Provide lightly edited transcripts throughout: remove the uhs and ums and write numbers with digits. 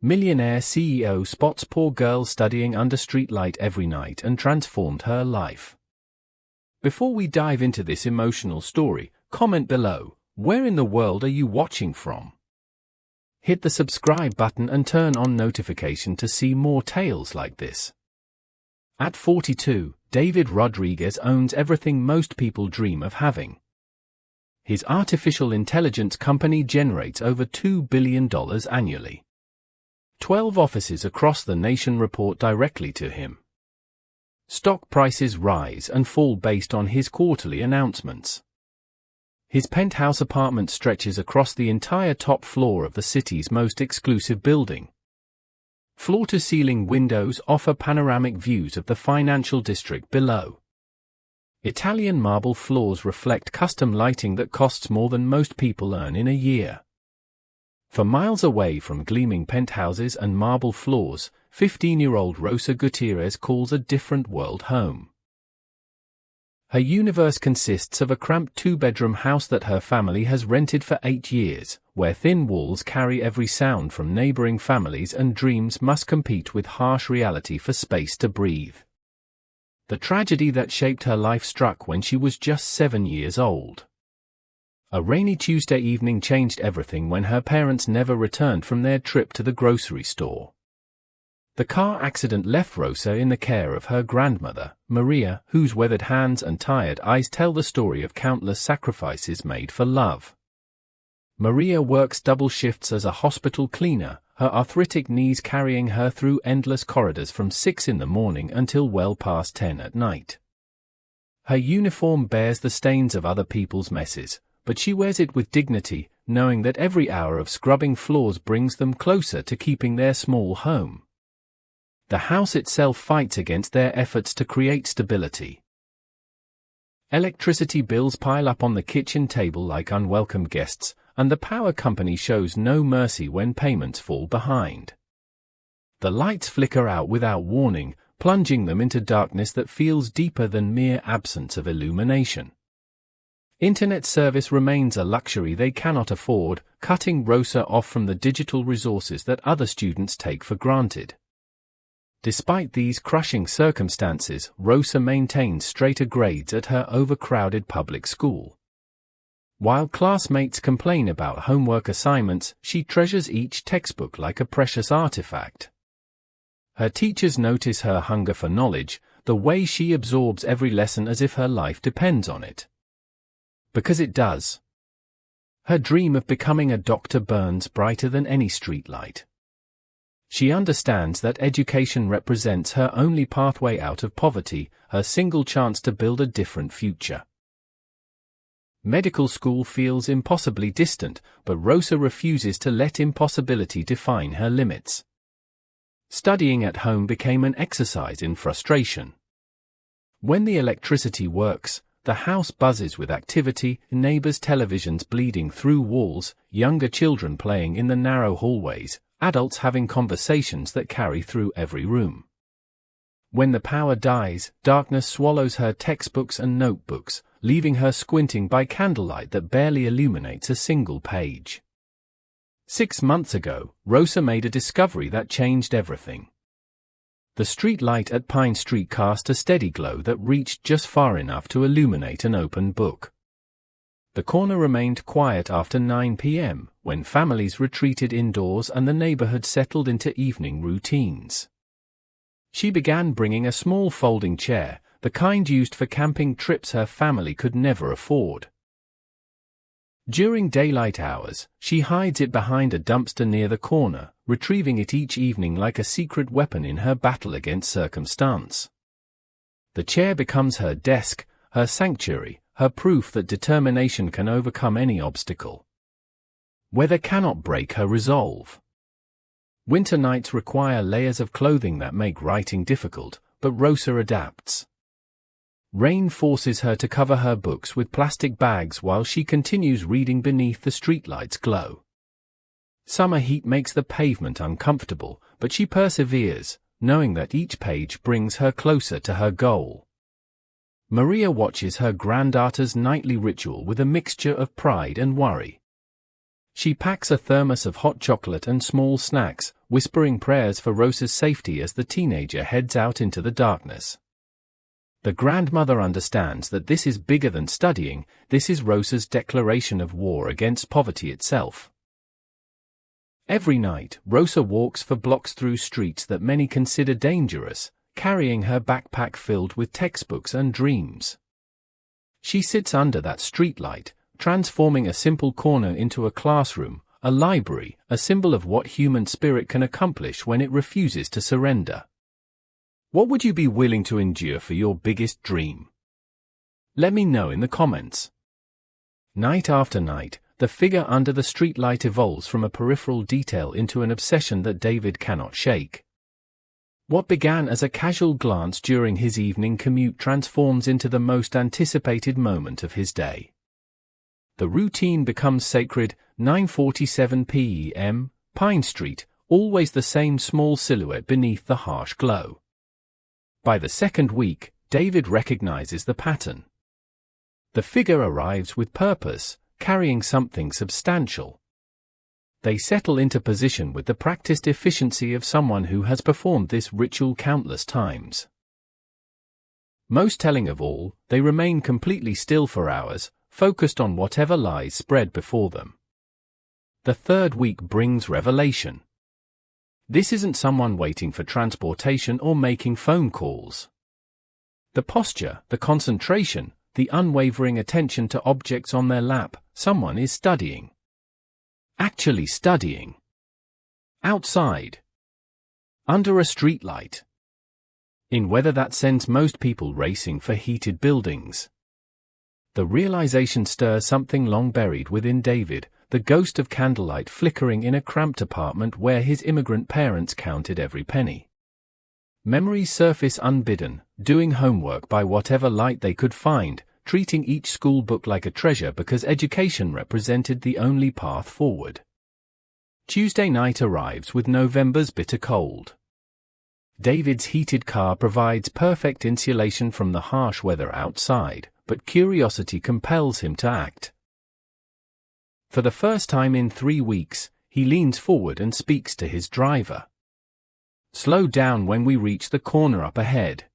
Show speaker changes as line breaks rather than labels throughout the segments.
Millionaire CEO spots poor girl studying under streetlight every night and transformed her life. Before we dive into this emotional story, comment below, where in the world are you watching from? Hit the subscribe button and turn on notification to see more tales like this. At 42, David Rodriguez owns everything most people dream of having. His artificial intelligence company generates over $2 billion annually. 12 offices across the nation report directly to him. Stock prices rise and fall based on his quarterly announcements. His penthouse apartment stretches across the entire top floor of the city's most exclusive building. Floor-to-ceiling windows offer panoramic views of the financial district below. Italian marble floors reflect custom lighting that costs more than most people earn in a year. For miles away from gleaming penthouses and marble floors, 15-year-old Rosa Gutierrez calls a different world home. Her universe consists of a cramped two-bedroom house that her family has rented for 8 years, where thin walls carry every sound from neighboring families and dreams must compete with harsh reality for space to breathe. The tragedy that shaped her life struck when she was just 7 years old. A rainy Tuesday evening changed everything when her parents never returned from their trip to the grocery store. The car accident left Rosa in the care of her grandmother, Maria, whose weathered hands and tired eyes tell the story of countless sacrifices made for love. Maria works double shifts as a hospital cleaner, her arthritic knees carrying her through endless corridors from 6 in the morning until well past 10 at night. Her uniform bears the stains of other people's messes, but she wears it with dignity, knowing that every hour of scrubbing floors brings them closer to keeping their small home. The house itself fights against their efforts to create stability. Electricity bills pile up on the kitchen table like unwelcome guests, and the power company shows no mercy when payments fall behind. The lights flicker out without warning, plunging them into darkness that feels deeper than mere absence of illumination. Internet service remains a luxury they cannot afford, cutting Rosa off from the digital resources that other students take for granted. Despite these crushing circumstances, Rosa maintains straighter grades at her overcrowded public school. While classmates complain about homework assignments, she treasures each textbook like a precious artifact. Her teachers notice her hunger for knowledge, the way she absorbs every lesson as if her life depends on it. Because it does. Her dream of becoming a doctor burns brighter than any streetlight. She understands that education represents her only pathway out of poverty, her single chance to build a different future. Medical school feels impossibly distant, but Rosa refuses to let impossibility define her limits. Studying at home became an exercise in frustration. When the electricity works, the house buzzes with activity, neighbors' televisions bleeding through walls, younger children playing in the narrow hallways, adults having conversations that carry through every room. When the power dies, darkness swallows her textbooks and notebooks, leaving her squinting by candlelight that barely illuminates a single page. 6 months ago, Rosa made a discovery that changed everything. The street light at Pine Street cast a steady glow that reached just far enough to illuminate an open book. The corner remained quiet after 9 p.m., when families retreated indoors and the neighborhood settled into evening routines. She began bringing a small folding chair, the kind used for camping trips her family could never afford. During daylight hours, she hides it behind a dumpster near the corner, retrieving it each evening like a secret weapon in her battle against circumstance. The chair becomes her desk, her sanctuary, her proof that determination can overcome any obstacle. Weather cannot break her resolve. Winter nights require layers of clothing that make writing difficult, but Rosa adapts. Rain forces her to cover her books with plastic bags while she continues reading beneath the streetlight's glow. Summer heat makes the pavement uncomfortable, but she perseveres, knowing that each page brings her closer to her goal. Maria watches her granddaughter's nightly ritual with a mixture of pride and worry. She packs a thermos of hot chocolate and small snacks, whispering prayers for Rosa's safety as the teenager heads out into the darkness. The grandmother understands that this is bigger than studying, this is Rosa's declaration of war against poverty itself. Every night, Rosa walks for blocks through streets that many consider dangerous, carrying her backpack filled with textbooks and dreams. She sits under that streetlight, transforming a simple corner into a classroom, a library, a symbol of what human spirit can accomplish when it refuses to surrender. What would you be willing to endure for your biggest dream? Let me know in the comments. Night after night, the figure under the streetlight evolves from a peripheral detail into an obsession that David cannot shake. What began as a casual glance during his evening commute transforms into the most anticipated moment of his day. The routine becomes sacred. 9:47 p.m., Pine Street, always the same small silhouette beneath the harsh glow. By the second week, David recognizes the pattern. The figure arrives with purpose, carrying something substantial. They settle into position with the practiced efficiency of someone who has performed this ritual countless times. Most telling of all, they remain completely still for hours, focused on whatever lies spread before them. The third week brings revelation. This isn't someone waiting for transportation or making phone calls. The posture, the concentration, the unwavering attention to objects on their lap, someone is studying. Actually studying. Outside. Under a streetlight. In weather that sends most people racing for heated buildings. The realization stirs something long buried within David, the ghost of candlelight flickering in a cramped apartment where his immigrant parents counted every penny. Memories surface unbidden, doing homework by whatever light they could find, treating each school book like a treasure because education represented the only path forward. Tuesday night arrives with November's bitter cold. David's heated car provides perfect insulation from the harsh weather outside, but curiosity compels him to act. For the first time in 3 weeks, he leans forward and speaks to his driver. "Slow down when we reach the corner up ahead."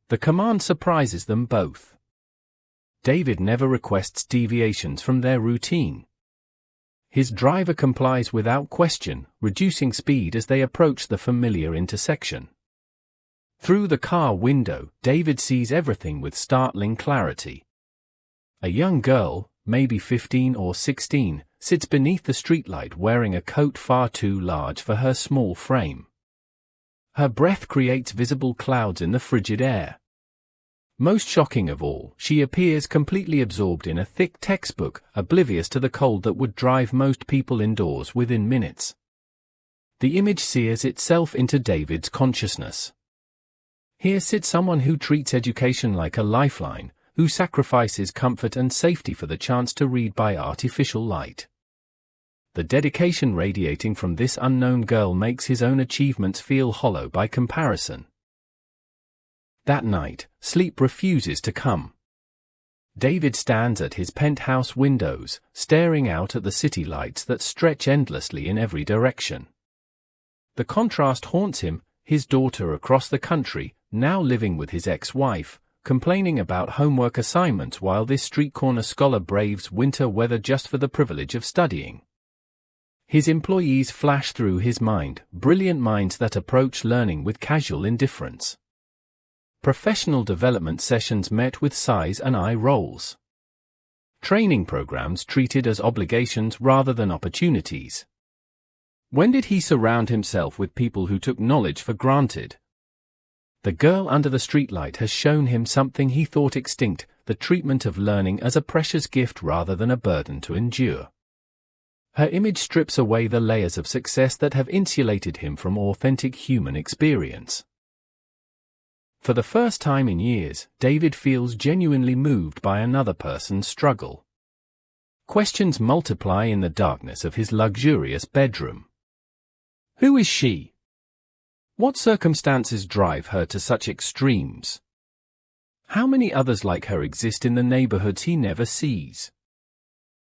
The command surprises them both. David never requests deviations from their routine. His driver complies without question, reducing speed as they approach the familiar intersection. Through the car window, David sees everything with startling clarity. A young girl, maybe 15 or 16, sits beneath the streetlight wearing a coat far too large for her small frame. Her breath creates visible clouds in the frigid air. Most shocking of all, she appears completely absorbed in a thick textbook, oblivious to the cold that would drive most people indoors within minutes. The image sears itself into David's consciousness. Here sits someone who treats education like a lifeline, who sacrifices comfort and safety for the chance to read by artificial light. The dedication radiating from this unknown girl makes his own achievements feel hollow by comparison. That night, sleep refuses to come. David stands at his penthouse windows, staring out at the city lights that stretch endlessly in every direction. The contrast haunts him, his daughter across the country, now living with his ex-wife, complaining about homework assignments while this street corner scholar braves winter weather just for the privilege of studying. His employees flash through his mind, brilliant minds that approach learning with casual indifference. Professional development sessions met with sighs and eye rolls. Training programs treated as obligations rather than opportunities. When did he surround himself with people who took knowledge for granted? The girl under the streetlight has shown him something he thought extinct, the treatment of learning as a precious gift rather than a burden to endure. Her image strips away the layers of success that have insulated him from authentic human experience. For the first time in years, David feels genuinely moved by another person's struggle. Questions multiply in the darkness of his luxurious bedroom. Who is she? What circumstances drive her to such extremes? How many others like her exist in the neighborhoods he never sees?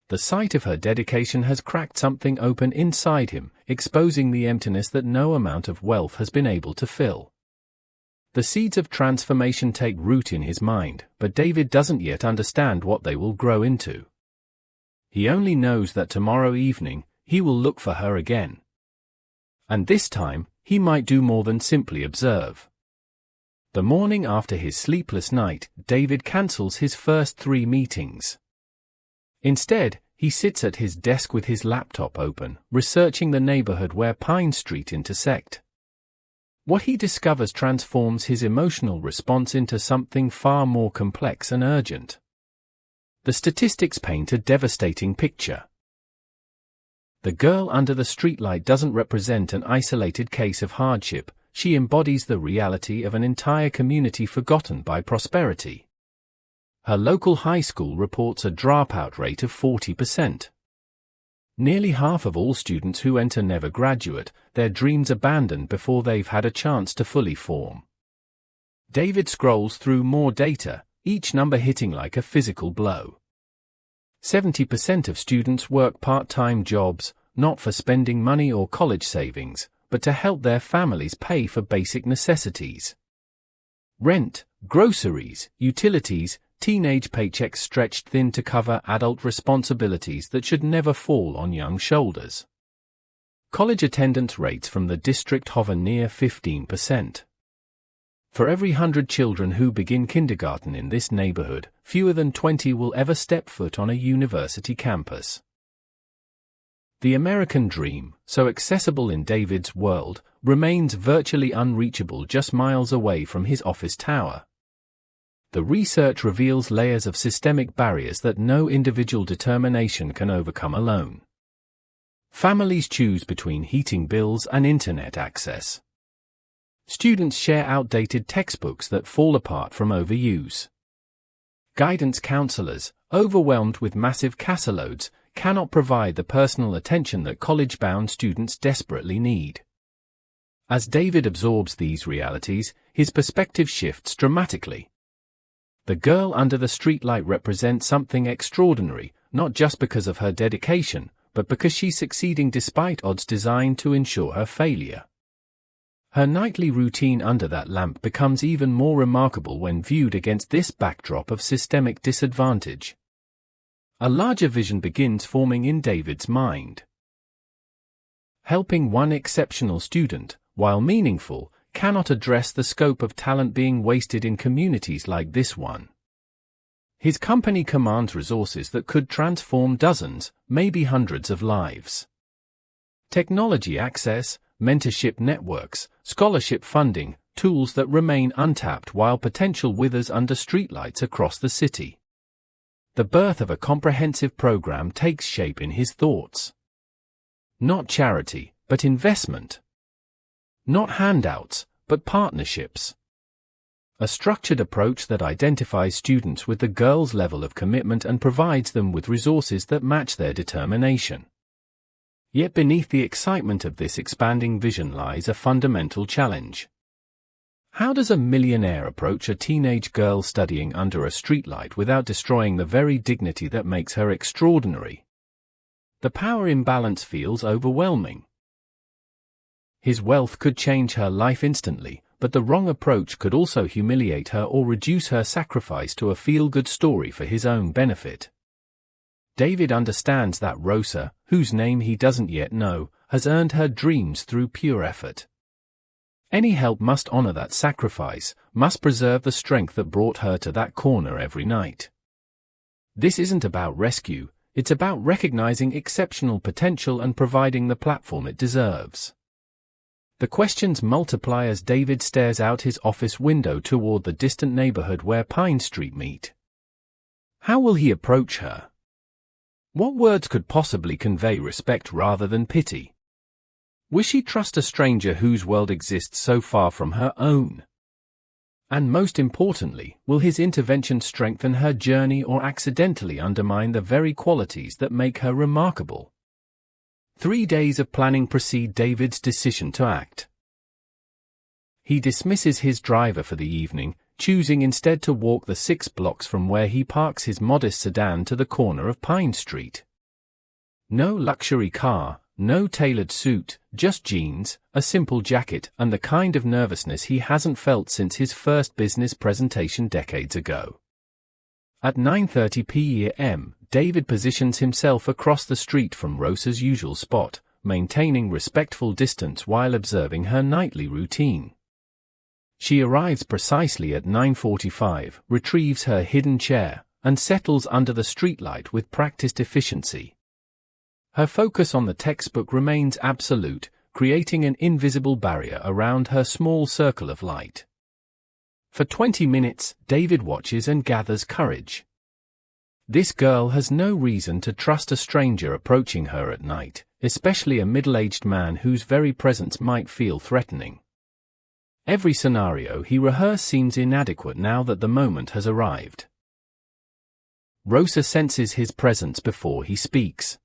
The sight of her dedication has cracked something open inside him, exposing the emptiness that no amount of wealth has been able to fill. The seeds of transformation take root in his mind, but David doesn't yet understand what they will grow into. He only knows that tomorrow evening, he will look for her again. And this time, he might do more than simply observe. The morning after his sleepless night, David cancels his first 3 meetings. Instead, he sits at his desk with his laptop open, researching the neighborhood where Pine Street intersect. What he discovers transforms his emotional response into something far more complex and urgent. The statistics paint a devastating picture. The girl under the streetlight doesn't represent an isolated case of hardship, she embodies the reality of an entire community forgotten by prosperity. Her local high school reports a dropout rate of 40%. Nearly half of all students who enter never graduate, their dreams abandoned before they've had a chance to fully form. David scrolls through more data, each number hitting like a physical blow. 70% of students work part-time jobs, not for spending money or college savings, but to help their families pay for basic necessities. Rent, groceries, utilities, teenage paychecks stretched thin to cover adult responsibilities that should never fall on young shoulders. College attendance rates from the district hover near 15%. For every 100 children who begin kindergarten in this neighborhood, fewer than 20 will ever step foot on a university campus. The American dream, so accessible in David's world, remains virtually unreachable just miles away from his office tower. The research reveals layers of systemic barriers that no individual determination can overcome alone. Families choose between heating bills and internet access. Students share outdated textbooks that fall apart from overuse. Guidance counselors, overwhelmed with massive caseloads, cannot provide the personal attention that college-bound students desperately need. As David absorbs these realities, his perspective shifts dramatically. The girl under the streetlight represents something extraordinary, not just because of her dedication, but because she's succeeding despite odds designed to ensure her failure. Her nightly routine under that lamp becomes even more remarkable when viewed against this backdrop of systemic disadvantage. A larger vision begins forming in David's mind. Helping one exceptional student, while meaningful, cannot address the scope of talent being wasted in communities like this one. His company commands resources that could transform dozens, maybe hundreds of lives. Technology access, mentorship networks, scholarship funding, tools that remain untapped while potential withers under streetlights across the city. The birth of a comprehensive program takes shape in his thoughts. Not charity, but investment. Not handouts, but partnerships. A structured approach that identifies students with the girl's level of commitment and provides them with resources that match their determination. Yet beneath the excitement of this expanding vision lies a fundamental challenge. How does a millionaire approach a teenage girl studying under a streetlight without destroying the very dignity that makes her extraordinary? The power imbalance feels overwhelming. His wealth could change her life instantly, but the wrong approach could also humiliate her or reduce her sacrifice to a feel-good story for his own benefit. David understands that Rosa, whose name he doesn't yet know, has earned her dreams through pure effort. Any help must honor that sacrifice, must preserve the strength that brought her to that corner every night. This isn't about rescue, it's about recognizing exceptional potential and providing the platform it deserves. The questions multiply as David stares out his office window toward the distant neighborhood where Pine Street meet. How will he approach her? What words could possibly convey respect rather than pity? Will she trust a stranger whose world exists so far from her own? And most importantly, will his intervention strengthen her journey or accidentally undermine the very qualities that make her remarkable? 3 days of planning precede David's decision to act. He dismisses his driver for the evening, choosing instead to walk the 6 blocks from where he parks his modest sedan to the corner of Pine Street. No luxury car, no tailored suit, just jeans, a simple jacket, and the kind of nervousness he hasn't felt since his first business presentation decades ago. At 9:30 p.m., David positions himself across the street from Rosa's usual spot, maintaining respectful distance while observing her nightly routine. She arrives precisely at 9:45, retrieves her hidden chair, and settles under the streetlight with practiced efficiency. Her focus on the textbook remains absolute, creating an invisible barrier around her small circle of light. For 20 minutes, David watches and gathers courage. This girl has no reason to trust a stranger approaching her at night, especially a middle-aged man whose very presence might feel threatening. Every scenario he rehearsed seems inadequate now that the moment has arrived. Rosa senses his presence before he speaks.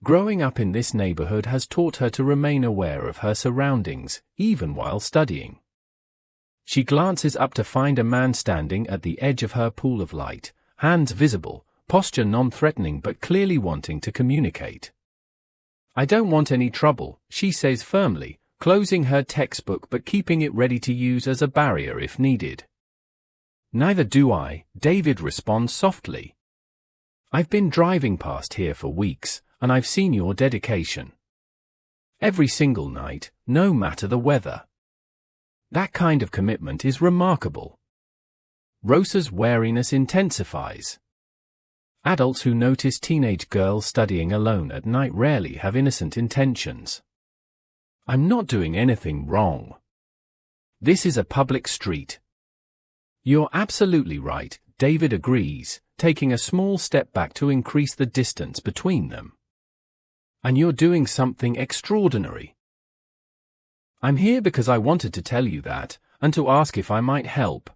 Growing up in this neighborhood has taught her to remain aware of her surroundings, even while studying. She glances up to find a man standing at the edge of her pool of light, hands visible, posture non-threatening but clearly wanting to communicate. "I don't want any trouble," she says firmly, closing her textbook but keeping it ready to use as a barrier if needed. "Neither do I," David responds softly. "I've been driving past here for weeks, and I've seen your dedication. Every single night, no matter the weather. That kind of commitment is remarkable." Rosa's wariness intensifies. Adults who notice teenage girls studying alone at night rarely have innocent intentions. "I'm not doing anything wrong. This is a public street." "You're absolutely right," David agrees, taking a small step back to increase the distance between them. "And you're doing something extraordinary. I'm here because I wanted to tell you that, and to ask if I might help."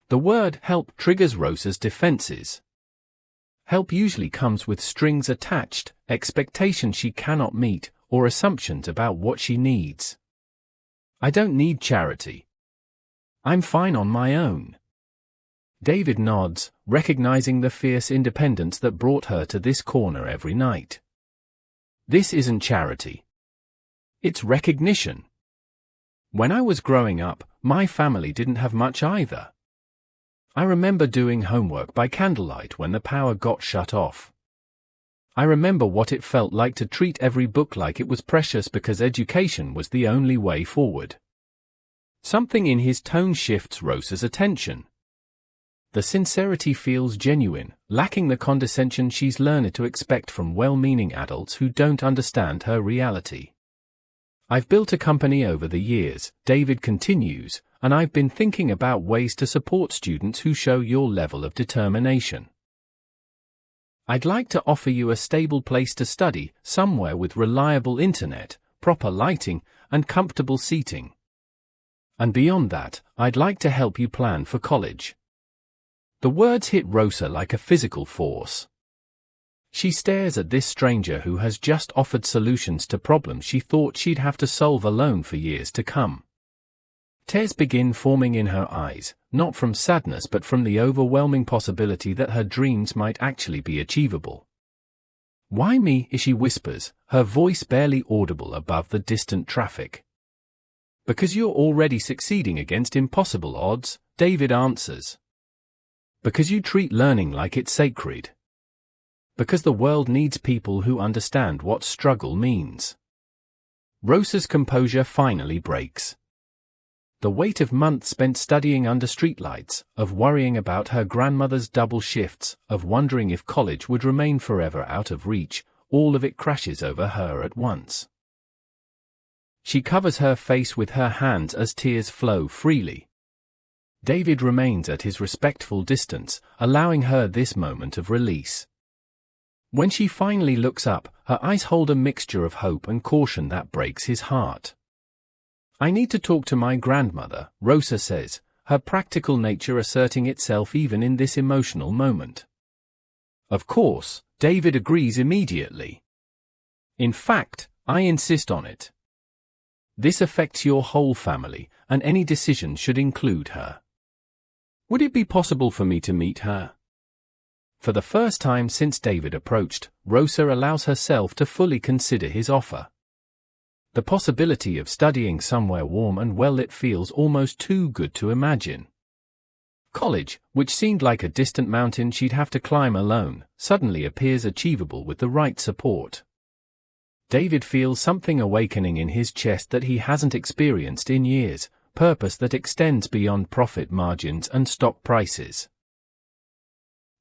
The word help triggers Rosa's defenses. Help usually comes with strings attached, expectations she cannot meet, or assumptions about what she needs. "I don't need charity. I'm fine on my own." David nods, recognizing the fierce independence that brought her to this corner every night. "This isn't charity. It's recognition. When I was growing up, my family didn't have much either. I remember doing homework by candlelight when the power got shut off. I remember what it felt like to treat every book like it was precious because education was the only way forward." Something in his tone shifts Rosa's attention. The sincerity feels genuine, lacking the condescension she's learned to expect from well-meaning adults who don't understand her reality. "I've built a company over the years," David continues, "and I've been thinking about ways to support students who show your level of determination. I'd like to offer you a stable place to study, somewhere with reliable internet, proper lighting, and comfortable seating. And beyond that, I'd like to help you plan for college." The words hit Rosa like a physical force. She stares at this stranger who has just offered solutions to problems she thought she'd have to solve alone for years to come. Tears begin forming in her eyes, not from sadness but from the overwhelming possibility that her dreams might actually be achievable. "Why me?" she whispers, her voice barely audible above the distant traffic. "Because you're already succeeding against impossible odds," David answers. "Because you treat learning like it's sacred. Because the world needs people who understand what struggle means." Rosa's composure finally breaks. The weight of months spent studying under streetlights, of worrying about her grandmother's double shifts, of wondering if college would remain forever out of reach, all of it crashes over her at once. She covers her face with her hands as tears flow freely. David remains at his respectful distance, allowing her this moment of release. When she finally looks up, her eyes hold a mixture of hope and caution that breaks his heart. "I need to talk to my grandmother," Rosa says, her practical nature asserting itself even in this emotional moment. "Of course," David agrees immediately. "In fact, I insist on it. This affects your whole family, and any decision should include her. Would it be possible for me to meet her?" For the first time since David approached, Rosa allows herself to fully consider his offer. The possibility of studying somewhere warm and well-lit feels almost too good to imagine. College, which seemed like a distant mountain she'd have to climb alone, suddenly appears achievable with the right support. David feels something awakening in his chest that he hasn't experienced in years, purpose that extends beyond profit margins and stock prices.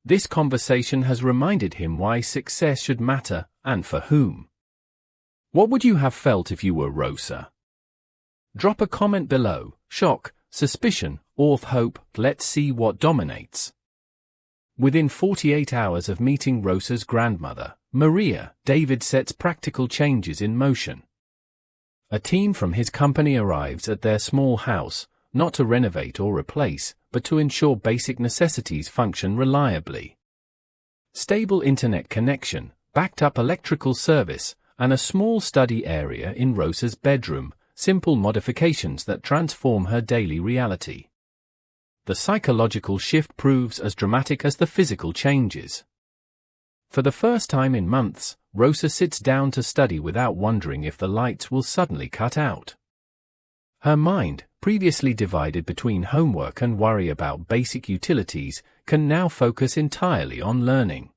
This conversation has reminded him why success should matter, and for whom. What would you have felt if you were Rosa? Drop a comment below. Shock, suspicion, or hope. Let's see what dominates. Within 48 hours of meeting Rosa's grandmother, Maria, David sets practical changes in motion. A team from his company arrives at their small house, not to renovate or replace, but to ensure basic necessities function reliably. Stable internet connection, backed-up electrical service, and a small study area in Rosa's bedroom, simple modifications that transform her daily reality. The psychological shift proves as dramatic as the physical changes. For the first time in months, Rosa sits down to study without wondering if the lights will suddenly cut out. Her mind, previously divided between homework and worry about basic utilities, can now focus entirely on learning.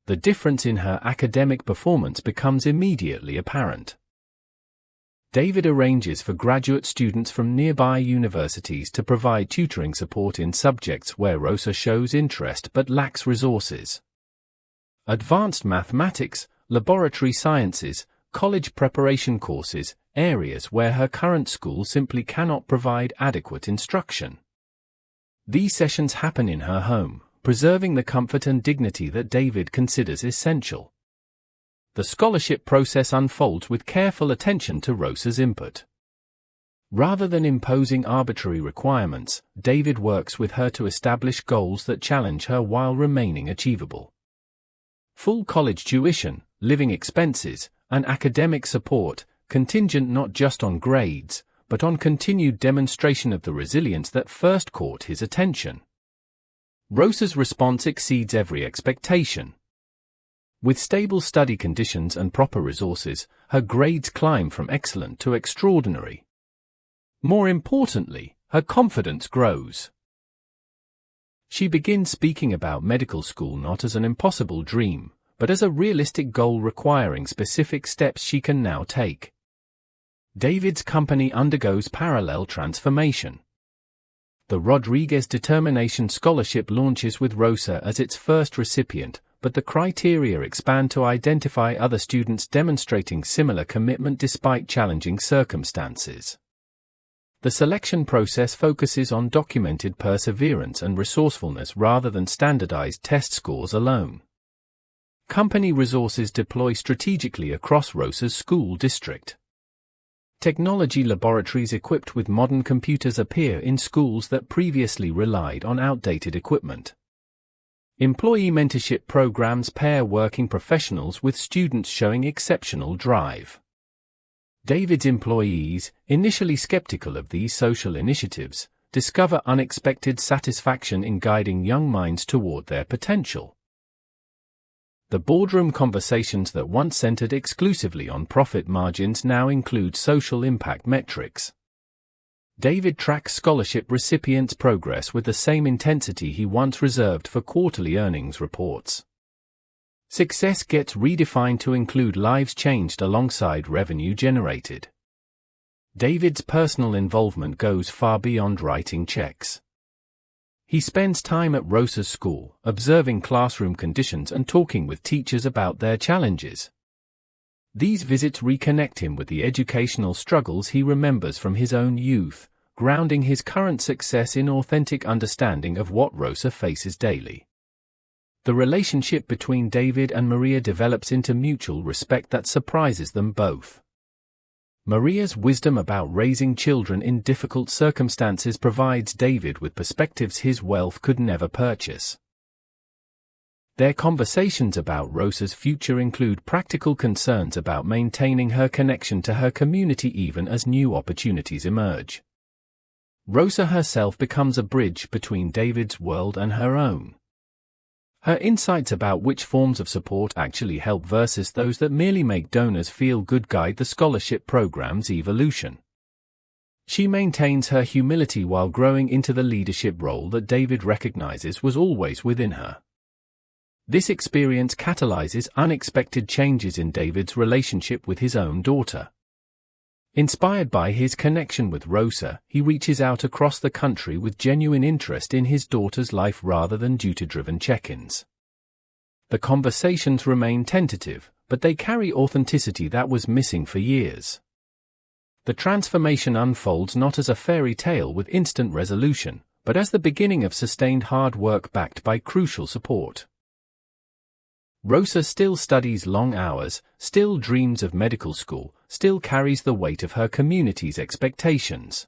The difference in her academic performance becomes immediately apparent. David arranges for graduate students from nearby universities to provide tutoring support in subjects where Rosa shows interest but lacks resources. Advanced mathematics, laboratory sciences, college preparation courses, areas where her current school simply cannot provide adequate instruction. These sessions happen in her home, preserving the comfort and dignity that David considers essential. The scholarship process unfolds with careful attention to Rosa's input. Rather than imposing arbitrary requirements, David works with her to establish goals that challenge her while remaining achievable. Full college tuition, living expenses, and academic support, contingent not just on grades, but on continued demonstration of the resilience that first caught his attention. Rosa's response exceeds every expectation. With stable study conditions and proper resources, her grades climb from excellent to extraordinary. More importantly, her confidence grows. She begins speaking about medical school not as an impossible dream, but as a realistic goal requiring specific steps she can now take. David's company undergoes parallel transformation. The Rodriguez Determination Scholarship launches with Rosa as its first recipient, but the criteria expand to identify other students demonstrating similar commitment despite challenging circumstances. The selection process focuses on documented perseverance and resourcefulness rather than standardized test scores alone. Company resources deploy strategically across Rosa's school district. Technology laboratories equipped with modern computers appear in schools that previously relied on outdated equipment. Employee mentorship programs pair working professionals with students showing exceptional drive. David's employees, initially skeptical of these social initiatives, discover unexpected satisfaction in guiding young minds toward their potential. The boardroom conversations that once centered exclusively on profit margins now include social impact metrics. David tracks scholarship recipients' progress with the same intensity he once reserved for quarterly earnings reports. Success gets redefined to include lives changed alongside revenue generated. David's personal involvement goes far beyond writing checks. He spends time at Rosa's school, observing classroom conditions and talking with teachers about their challenges. These visits reconnect him with the educational struggles he remembers from his own youth, grounding his current success in authentic understanding of what Rosa faces daily. The relationship between David and Maria develops into mutual respect that surprises them both. Maria's wisdom about raising children in difficult circumstances provides David with perspectives his wealth could never purchase. Their conversations about Rosa's future include practical concerns about maintaining her connection to her community even as new opportunities emerge. Rosa herself becomes a bridge between David's world and her own. Her insights about which forms of support actually help versus those that merely make donors feel good guide the scholarship program's evolution. She maintains her humility while growing into the leadership role that David recognizes was always within her. This experience catalyzes unexpected changes in David's relationship with his own daughter. Inspired by his connection with Rosa, he reaches out across the country with genuine interest in his daughter's life rather than duty-driven check-ins. The conversations remain tentative, but they carry authenticity that was missing for years. The transformation unfolds not as a fairy tale with instant resolution, but as the beginning of sustained hard work backed by crucial support. Rosa still studies long hours, still dreams of medical school, still carries the weight of her community's expectations.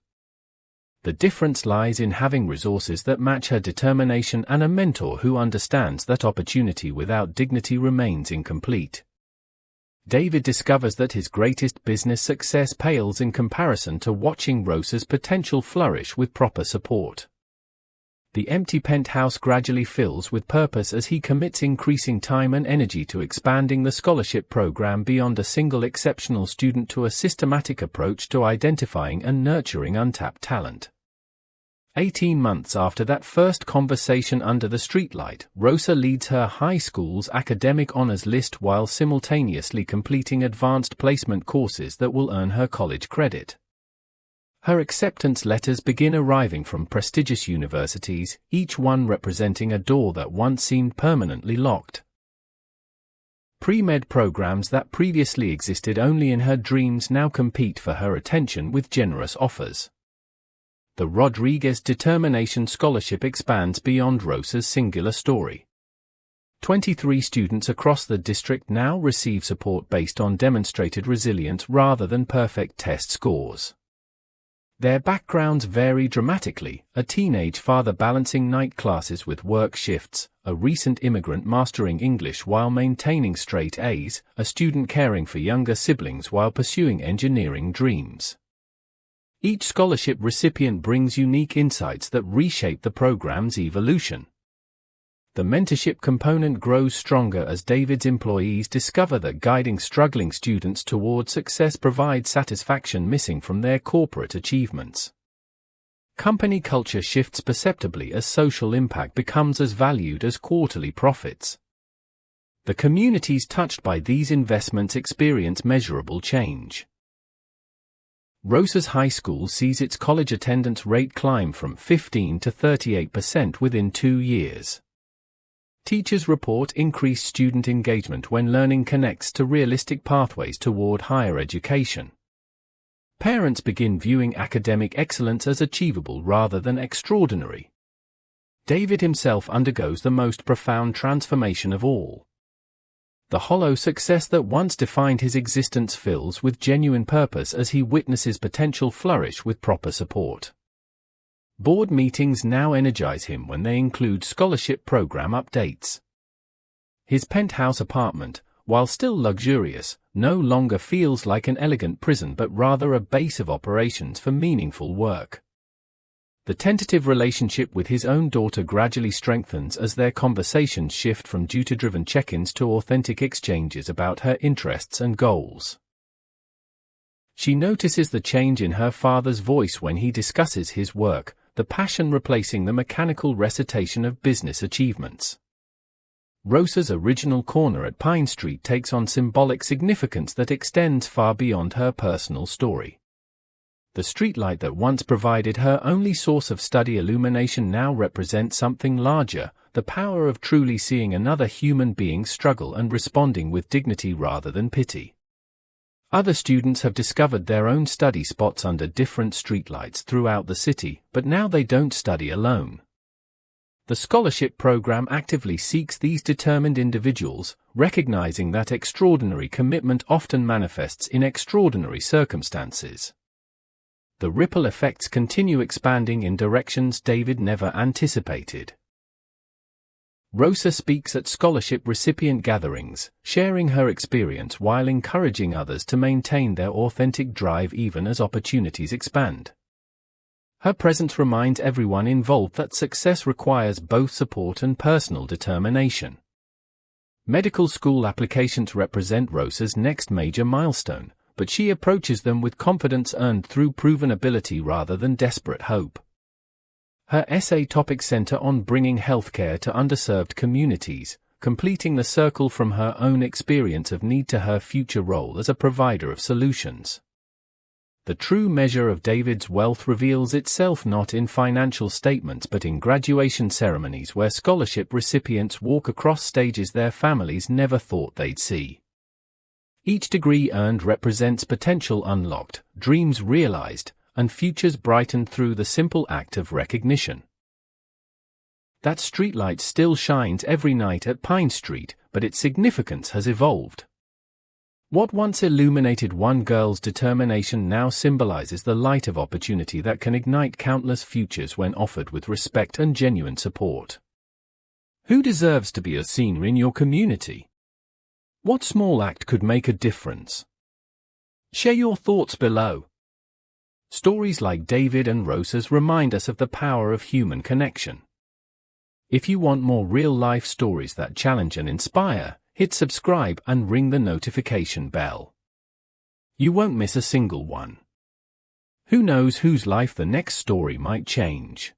The difference lies in having resources that match her determination and a mentor who understands that opportunity without dignity remains incomplete. David discovers that his greatest business success pales in comparison to watching Rosa's potential flourish with proper support. The empty penthouse gradually fills with purpose as he commits increasing time and energy to expanding the scholarship program beyond a single exceptional student to a systematic approach to identifying and nurturing untapped talent. 18 months after that first conversation under the streetlight, Rosa leads her high school's academic honors list while simultaneously completing advanced placement courses that will earn her college credit. Her acceptance letters begin arriving from prestigious universities, each one representing a door that once seemed permanently locked. Pre-med programs that previously existed only in her dreams now compete for her attention with generous offers. The Rodriguez Determination Scholarship expands beyond Rosa's singular story. 23 students across the district now receive support based on demonstrated resilience rather than perfect test scores. Their backgrounds vary dramatically, a teenage father balancing night classes with work shifts, a recent immigrant mastering English while maintaining straight A's, a student caring for younger siblings while pursuing engineering dreams. Each scholarship recipient brings unique insights that reshape the program's evolution. The mentorship component grows stronger as David's employees discover that guiding struggling students toward success provides satisfaction missing from their corporate achievements. Company culture shifts perceptibly as social impact becomes as valued as quarterly profits. The communities touched by these investments experience measurable change. Rosa's high school sees its college attendance rate climb from 15% to 38% within 2 years. Teachers report increased student engagement when learning connects to realistic pathways toward higher education. Parents begin viewing academic excellence as achievable rather than extraordinary. David himself undergoes the most profound transformation of all. The hollow success that once defined his existence fills with genuine purpose as he witnesses potential flourish with proper support. Board meetings now energize him when they include scholarship program updates. His penthouse apartment, while still luxurious, no longer feels like an elegant prison but rather a base of operations for meaningful work. The tentative relationship with his own daughter gradually strengthens as their conversations shift from duty-driven check-ins to authentic exchanges about her interests and goals. She notices the change in her father's voice when he discusses his work, the passion replacing the mechanical recitation of business achievements. Rosa's original corner at Pine Street takes on symbolic significance that extends far beyond her personal story. The streetlight that once provided her only source of study illumination now represents something larger, the power of truly seeing another human being struggle and responding with dignity rather than pity. Other students have discovered their own study spots under different streetlights throughout the city, but now they don't study alone. The scholarship program actively seeks these determined individuals, recognizing that extraordinary commitment often manifests in extraordinary circumstances. The ripple effects continue expanding in directions David never anticipated. Rosa speaks at scholarship recipient gatherings, sharing her experience while encouraging others to maintain their authentic drive even as opportunities expand. Her presence reminds everyone involved that success requires both support and personal determination. Medical school applications represent Rosa's next major milestone, but she approaches them with confidence earned through proven ability rather than desperate hope. Her essay topics center on bringing healthcare to underserved communities, completing the circle from her own experience of need to her future role as a provider of solutions. The true measure of David's wealth reveals itself not in financial statements but in graduation ceremonies where scholarship recipients walk across stages their families never thought they'd see. Each degree earned represents potential unlocked, dreams realized, and futures brightened through the simple act of recognition. That streetlight still shines every night at Pine Street, but its significance has evolved. What once illuminated one girl's determination now symbolizes the light of opportunity that can ignite countless futures when offered with respect and genuine support. Who deserves to be a senior in your community? What small act could make a difference? Share your thoughts below. Stories like David and Rosa's remind us of the power of human connection. If you want more real-life stories that challenge and inspire, hit subscribe and ring the notification bell. You won't miss a single one. Who knows whose life the next story might change?